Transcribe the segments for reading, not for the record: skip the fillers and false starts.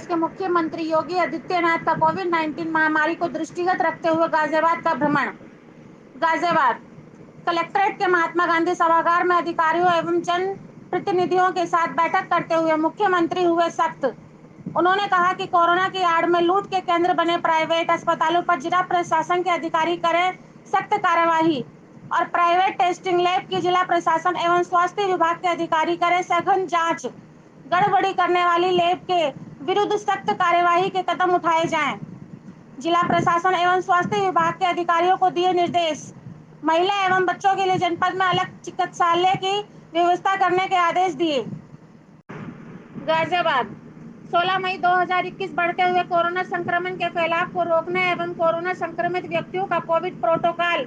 प्रदेश के मुख्यमंत्री योगी आदित्यनाथ का कोविड-19 महामारी को दृष्टिगत रखते हुए गाजियाबाद का भ्रमण। गाजियाबाद कलेक्ट्रेट के महात्मा गांधी सभागार में अधिकारियों एवं जन प्रतिनिधियों के साथ बैठक करते हुए मुख्यमंत्री हुए सख्त। उन्होंने कहा कि कोरोना की आड़ में लूट के केंद्र बने प्राइवेट अस्पतालों पर जिला प्रशासन के अधिकारी करें सख्त कार्यवाही और प्राइवेट टेस्टिंग लैब की जिला प्रशासन एवं स्वास्थ्य विभाग के अधिकारी करें सघन जांच। गड़बड़ी करने वाली लैब के विरुद्ध सख्त कार्यवाही के कदम उठाए जाएं। जिला प्रशासन एवं स्वास्थ्य विभाग के अधिकारियों को दिए निर्देश। महिला एवं बच्चों के लिए जनपद में अलग चिकित्सालय की व्यवस्था करने के आदेश दिए। गाजियाबाद 16 मई 2021 बढ़ते हुए कोरोना संक्रमण के फैलाव को रोकने एवं कोरोना संक्रमित व्यक्तियों का कोविड प्रोटोकॉल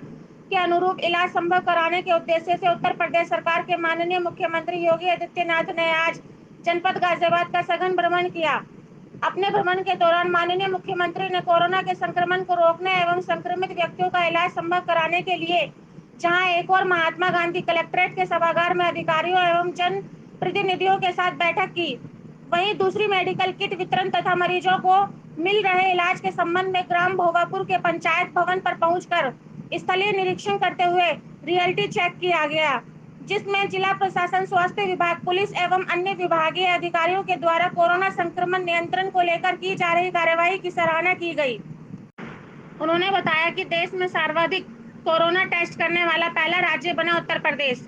के अनुरूप इलाज संभव कराने के उद्देश्य से उत्तर प्रदेश सरकार के माननीय मुख्यमंत्री योगी आदित्यनाथ ने आज जनपद गाजियाबाद का सघन भ्रमण किया। अपने भ्रमण के दौरान माननीय मुख्यमंत्री ने कोरोना के संक्रमण को रोकने एवं संक्रमित व्यक्तियों का इलाज संभव कराने के लिए जहां एक और महात्मा गांधी कलेक्ट्रेट के सभागार में अधिकारियों एवं जन प्रतिनिधियों के साथ बैठक की, वहीं दूसरी मेडिकल किट वितरण तथा मरीजों को मिल रहे इलाज के संबंध में ग्राम भोगापुर के पंचायत भवन पर पहुंचकर स्थलीय निरीक्षण करते हुए रियलिटी चेक किया गया, जिसमें जिला प्रशासन, स्वास्थ्य विभाग, पुलिस एवं अन्य विभागीय अधिकारियों के द्वारा कोरोना संक्रमण नियंत्रण को लेकर की जा रही कार्यवाही की सराहना की गई। उन्होंने बताया कि देश में सर्वाधिक कोरोना टेस्ट करने वाला पहला राज्य बना उत्तर प्रदेश।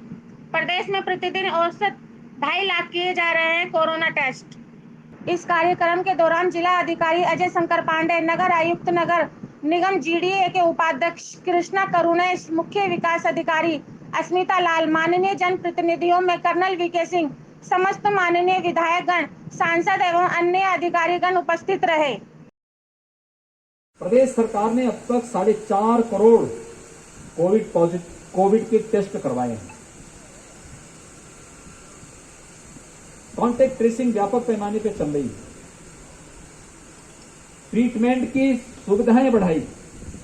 प्रदेश में प्रतिदिन औसत 2.5 लाख किए जा रहे हैं कोरोना टेस्ट। इस कार्यक्रम के दौरान जिला अधिकारी अजय शंकर पांडे, नगर आयुक्त नगर निगम जीडीए के उपाध्यक्ष कृष्णा करुणेश, मुख्य विकास अधिकारी अस्मिता लाल, माननीय जन प्रतिनिधियों में कर्नल वीके सिंह, समस्त माननीय विधायकगण, सांसद एवं अन्य अधिकारीगण उपस्थित रहे। प्रदेश सरकार ने अब तक 4.5 करोड़ कोविड के टेस्ट करवाए हैं। कॉन्टेक्ट ट्रेसिंग व्यापक पैमाने पर चल रही है। ट्रीटमेंट की सुविधाएं बढ़ाई।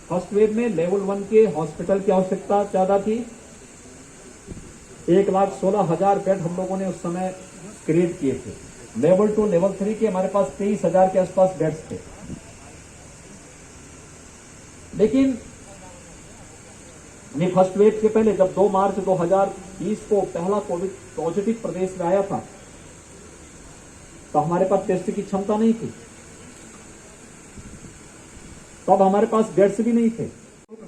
फर्स्ट वेव में लेवल 1 के हॉस्पिटल की आवश्यकता ज्यादा थी। 1,16,000 बेड हम लोगों ने उस समय क्रिएट किए थे। लेवल 2, लेवल 3 के हमारे पास 23,000 के आसपास बेड्स थे। लेकिन फर्स्ट वेव के पहले जब 2 मार्च 2020 को पहला कोविड पॉजिटिव प्रदेश में आया था, तो हमारे पास टेस्ट की क्षमता नहीं थी। तब हमारे पास बेड्स भी नहीं थे।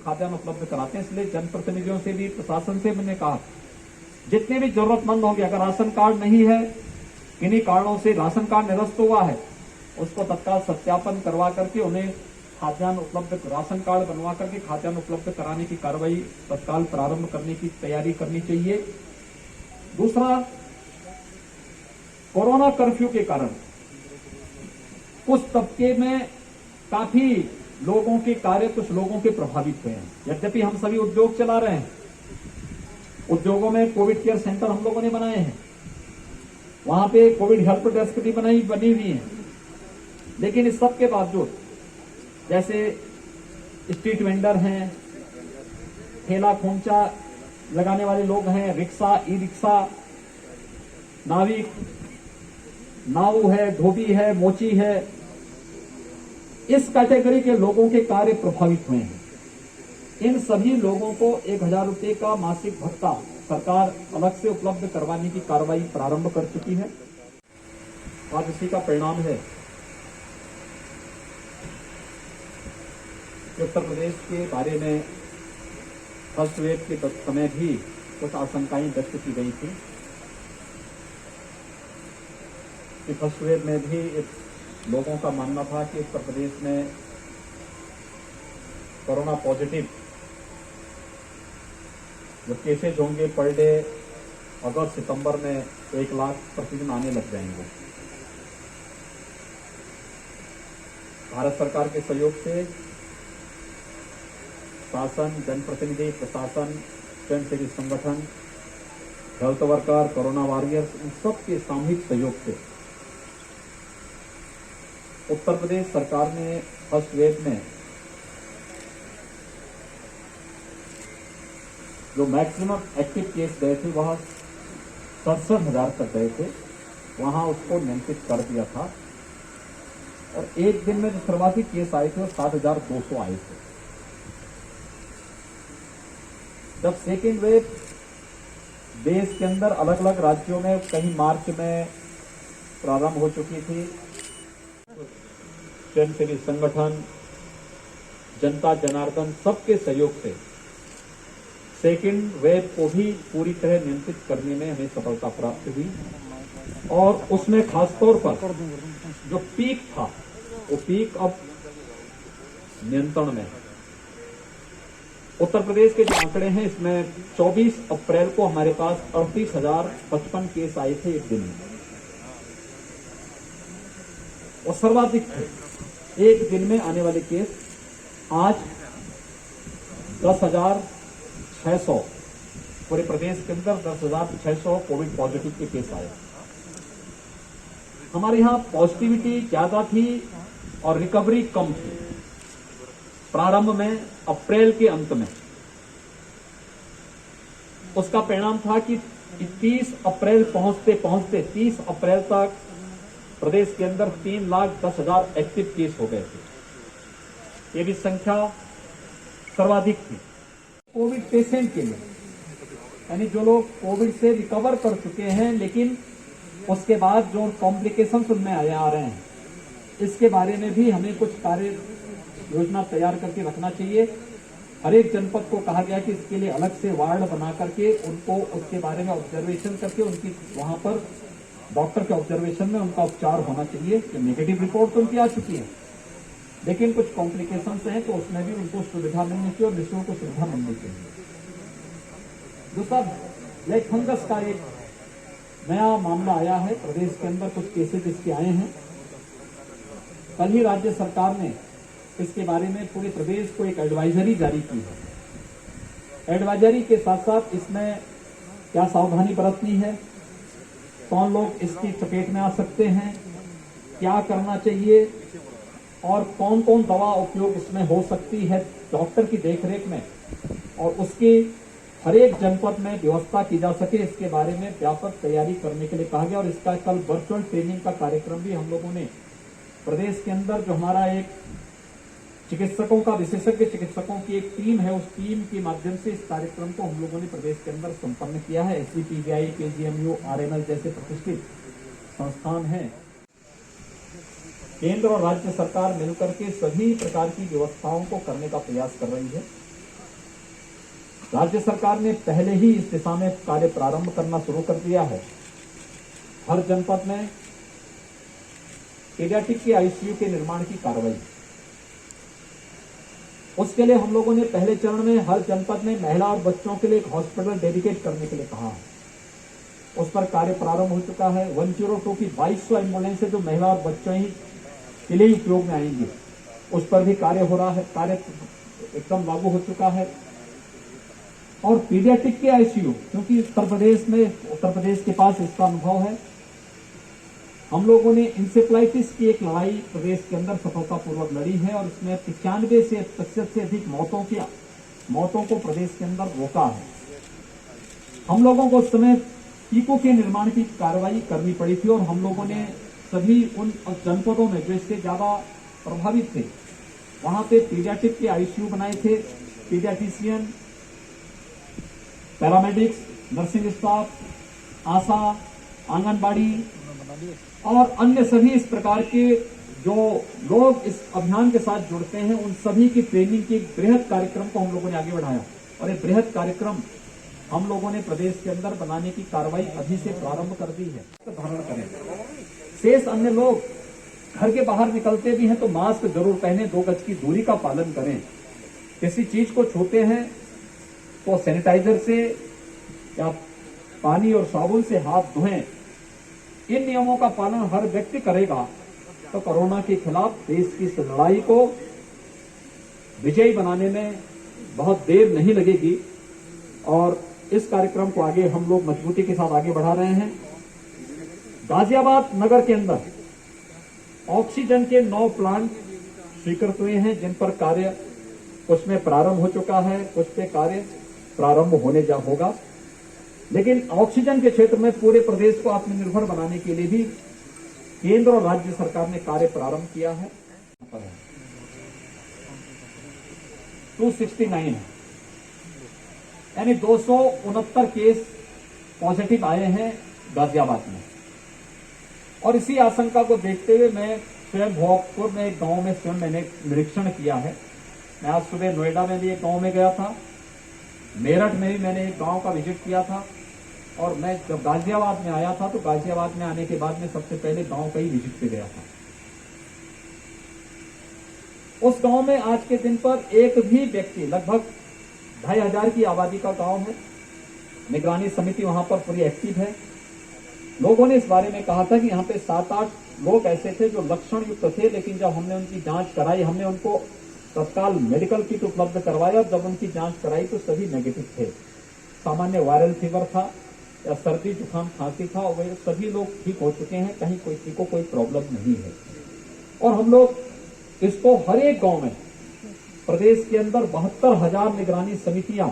खाद्यान्न उपलब्ध कराते हैं, इसलिए जनप्रतिनिधियों से भी, प्रशासन से मैंने कहा जितने भी जरूरतमंद होंगे, अगर राशन कार्ड नहीं है, किन्हीं कारणों से राशन कार्ड निरस्त हुआ है, उसको तत्काल सत्यापन करवा करके उन्हें खाद्यान्न उपलब्ध, राशन कार्ड बनवा करके खाद्यान्न उपलब्ध कराने की कार्रवाई तत्काल प्रारंभ करने की तैयारी करनी चाहिए। दूसरा, कोरोना कर्फ्यू के कारण उस तबके में काफी लोगों के कार्य, कुछ लोगों के प्रभावित हुए हैं। यद्यपि हम सभी उद्योग चला रहे हैं, उद्योगों में कोविड केयर सेंटर हम लोगों ने बनाए हैं, वहां पे कोविड हेल्प डेस्क भी बनी हुई है। लेकिन इस सब के बावजूद, जैसे स्ट्रीट वेंडर हैं, ठेला खोमचा लगाने वाले लोग हैं, रिक्शा, ई रिक्शा, नाविक, नाव है, धोबी है, मोची है, इस कैटेगरी के लोगों के कार्य प्रभावित हुए हैं। इन सभी लोगों को 1,000 रुपये का मासिक भत्ता सरकार अलग से उपलब्ध करवाने की कार्रवाई प्रारंभ कर चुकी है। आज इसी का परिणाम है कि उत्तर प्रदेश के बारे में फर्स्ट वेव के समय भी कुछ आशंकाएं व्यक्त की गई थी कि फर्स्ट वेव में भी लोगों का मानना था कि उत्तर प्रदेश में कोरोना पॉजिटिव जो केसेज होंगे पर डे अगस्त सितंबर में 1 लाख प्रतिदिन आने लग जाएंगे। भारत सरकार के सहयोग से शासन, जनप्रतिनिधि, प्रशासन, स्वयंसेवी संगठन, हेल्थ वर्कर, कोरोना वॉरियर्स, इन सब के सामूहिक सहयोग से उत्तर प्रदेश सरकार ने फर्स्ट वेव में जो मैक्सिमम एक्टिव केस गए थे वह 67,000 तक गए थे, वहां उसको नियंत्रित कर दिया था। और एक दिन में जो सर्वाधिक केस आए थे वो 7,200 आए थे। जब सेकेंड वेव देश के अंदर अलग अलग राज्यों में कहीं मार्च में प्रारंभ हो चुकी थी, स्वयंसेवी संगठन, जनता जनार्दन सबके सहयोग से सेकेंड वेव को भी पूरी तरह नियंत्रित करने में हमें सफलता प्राप्त हुई। और उसमें खासतौर पर जो पीक था वो पीक अब नियंत्रण में है। उत्तर प्रदेश के जो आंकड़े हैं इसमें 24 अप्रैल को हमारे पास 38,055 केस आए थे एक दिन में, और सर्वाधिक थे एक दिन में आने वाले केस। आज 10,600 पूरे प्रदेश के अंदर 10,600 कोविड पॉजिटिव के केस आए। हमारे यहां पॉजिटिविटी ज्यादा थी और रिकवरी कम थी प्रारंभ में, अप्रैल के अंत में। उसका परिणाम था कि 30 अप्रैल पहुंचते पहुंचते 30 अप्रैल तक प्रदेश के अंदर 3,10,000 एक्टिव केस हो गए थे। ये भी संख्या सर्वाधिक थी। कोविड पेशेंट के लिए, यानी जो लोग कोविड से रिकवर कर चुके हैं लेकिन उसके बाद जो कॉम्प्लिकेशंस उनमें आ रहे हैं, इसके बारे में भी हमें कुछ कार्य योजना तैयार करके रखना चाहिए। हर एक जनपद को कहा गया कि इसके लिए अलग से वार्ड बना करके उनको उसके बारे में ऑब्जर्वेशन करके उनकी वहां पर डॉक्टर के ऑब्जर्वेशन में उनका उपचार होना चाहिए। कि नेगेटिव रिपोर्ट तो उनकी आ चुकी है लेकिन कुछ कॉम्प्लिकेशंस हैं तो उसमें भी उनको सुविधा मिलनी चाहिए और निःशुल्क को सुविधा मिलनी चाहिए। दूसरा, ब्लैक फंगस का एक नया मामला आया है प्रदेश के अंदर, कुछ केसेस इसके आए हैं। कल ही राज्य सरकार ने इसके बारे में पूरे प्रदेश को एक एडवाइजरी जारी की है। एडवाइजरी के साथ साथ इसमें क्या सावधानी बरतनी है, कौन लोग इसकी चपेट में आ सकते हैं, क्या करना चाहिए और कौन कौन दवा उपयोग इसमें हो सकती है डॉक्टर की देखरेख में, और उसकी हर एक जनपद में व्यवस्था की जा सके, इसके बारे में व्यापक तैयारी करने के लिए कहा गया। और इसका कल वर्चुअल ट्रेनिंग का कार्यक्रम भी हम लोगों ने प्रदेश के अंदर, जो हमारा एक चिकित्सकों का, विशेषज्ञ चिकित्सकों की एक टीम है, उस टीम के माध्यम से इस कार्यक्रम को हम लोगों ने प्रदेश के अंदर संपन्न किया है। SGPGI, KGMU, RML जैसे प्रतिष्ठित संस्थान हैं। केंद्र और राज्य सरकार मिलकर के सभी प्रकार की व्यवस्थाओं को करने का प्रयास कर रही है। राज्य सरकार ने पहले ही इस दिशा में कार्य प्रारंभ करना शुरू कर दिया है। हर जनपद में पीडियाट्रिक के ICU के निर्माण की कार्रवाई, उसके लिए हम लोगों ने पहले चरण में हर जनपद में महिला और बच्चों के लिए एक हॉस्पिटल डेडिकेट करने के लिए कहा है। उस पर कार्य प्रारंभ हो चुका है। 102 की 2200 एम्बुलेंस जो महिला और बच्चों ही के लिए उपयोग में आएंगे, उस पर भी कार्य हो रहा है, कार्य एकदम लागू हो चुका है। और पीडियाट्रिक के ICU, क्योंकि उत्तर प्रदेश के पास इसका अनुभव है, हम लोगों ने इंसेफ्लाइटिस की एक लड़ाई प्रदेश के अंदर सफलतापूर्वक लड़ी है और इसमें 95% से अधिक मौतों को प्रदेश के अंदर रोका है। हम लोगों को उस समय टीकों के निर्माण की कार्रवाई करनी पड़ी थी और हम लोगों ने सभी उन जनपदों में जो इससे ज्यादा प्रभावित थे, वहां पे पीडियाट्रिक के ICU बनाए थे। पीडियाट्रिशियन, पैरामेडिक्स, नर्सिंग स्टाफ, आशा, आंगनबाड़ी और अन्य सभी इस प्रकार के जो लोग इस अभियान के साथ जुड़ते हैं, उन सभी की ट्रेनिंग की एक बृहद कार्यक्रम को हम लोगों ने आगे बढ़ाया और एक बृहद कार्यक्रम हम लोगों ने प्रदेश के अंदर बनाने की कार्रवाई अभी से प्रारंभ कर दी है। तो धारण करें। शेष अन्य लोग घर के बाहर निकलते भी हैं तो मास्क जरूर पहने, 2 गज की दूरी का पालन करें। किसी चीज को छूते हैं तो सैनिटाइजर से या पानी और साबुन से हाथ धोएं। इन नियमों का पालन हर व्यक्ति करेगा तो कोरोना के खिलाफ देश की इस लड़ाई को विजयी बनाने में बहुत देर नहीं लगेगी और इस कार्यक्रम को आगे हम लोग मजबूती के साथ आगे बढ़ा रहे हैं। गाजियाबाद नगर के अंदर ऑक्सीजन के 9 प्लांट स्वीकृत हुए हैं जिन पर कार्य उसमें प्रारंभ हो चुका है, कुछ पे कार्य प्रारंभ होने होगा। लेकिन ऑक्सीजन के क्षेत्र में पूरे प्रदेश को आत्मनिर्भर बनाने के लिए भी केंद्र और राज्य सरकार ने कार्य प्रारंभ किया है। 269 है, यानी 269 केस पॉजिटिव आए हैं गाजियाबाद में। और इसी आशंका को देखते हुए मैं स्वयं भोगपुर में एक गांव में स्वयं मैंने निरीक्षण किया है। मैं आज सुबह नोएडा में भी एक गांव में गया था, मेरठ में भी मैंने एक गांव का विजिट किया था, और मैं जब गाजियाबाद में आया था तो गाजियाबाद में आने के बाद में सबसे पहले गांव का ही विजिट पे गया था। उस गांव में आज के दिन पर एक भी व्यक्ति, लगभग 2500 की आबादी का गांव है, निगरानी समिति वहां पर पूरी एक्टिव है। लोगों ने इस बारे में कहा था कि यहाँ पे 7-8 लोग ऐसे थे जो लक्षण युक्त थे, लेकिन जब हमने उनकी जांच कराई, हमने उनको तत्काल मेडिकल किट उपलब्ध करवाया, जब उनकी जांच कराई तो सभी नेगेटिव थे। सामान्य वायरल फीवर था या सर्दी जुकाम खांसी था, और वे सभी लोग ठीक हो चुके हैं, कहीं किसी को कोई प्रॉब्लम नहीं है। और हम लोग इसको हर एक गांव में, प्रदेश के अंदर 72,000 निगरानी समितियां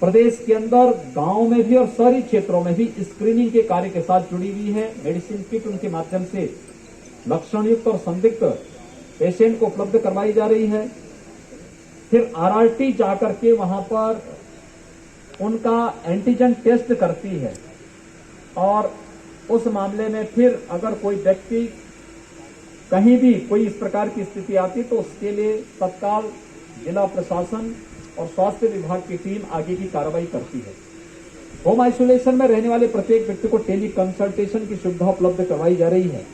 प्रदेश के अंदर गांव में भी और शहरी क्षेत्रों में भी स्क्रीनिंग के कार्य के साथ जुड़ी हुई है। मेडिसिन किट उनके माध्यम से लक्षण युक्त और संदिग्ध पेशेंट को उपलब्ध करवाई जा रही है। फिर आरआरटी जाकर के वहां पर उनका एंटीजन टेस्ट करती है, और उस मामले में फिर अगर कोई व्यक्ति कहीं भी कोई इस प्रकार की स्थिति आती तो उसके लिए तत्काल जिला प्रशासन और स्वास्थ्य विभाग की टीम आगे की कार्रवाई करती है। होम आइसोलेशन में रहने वाले प्रत्येक व्यक्ति को टेली कंसल्टेशन की सुविधा उपलब्ध करवाई जा रही है।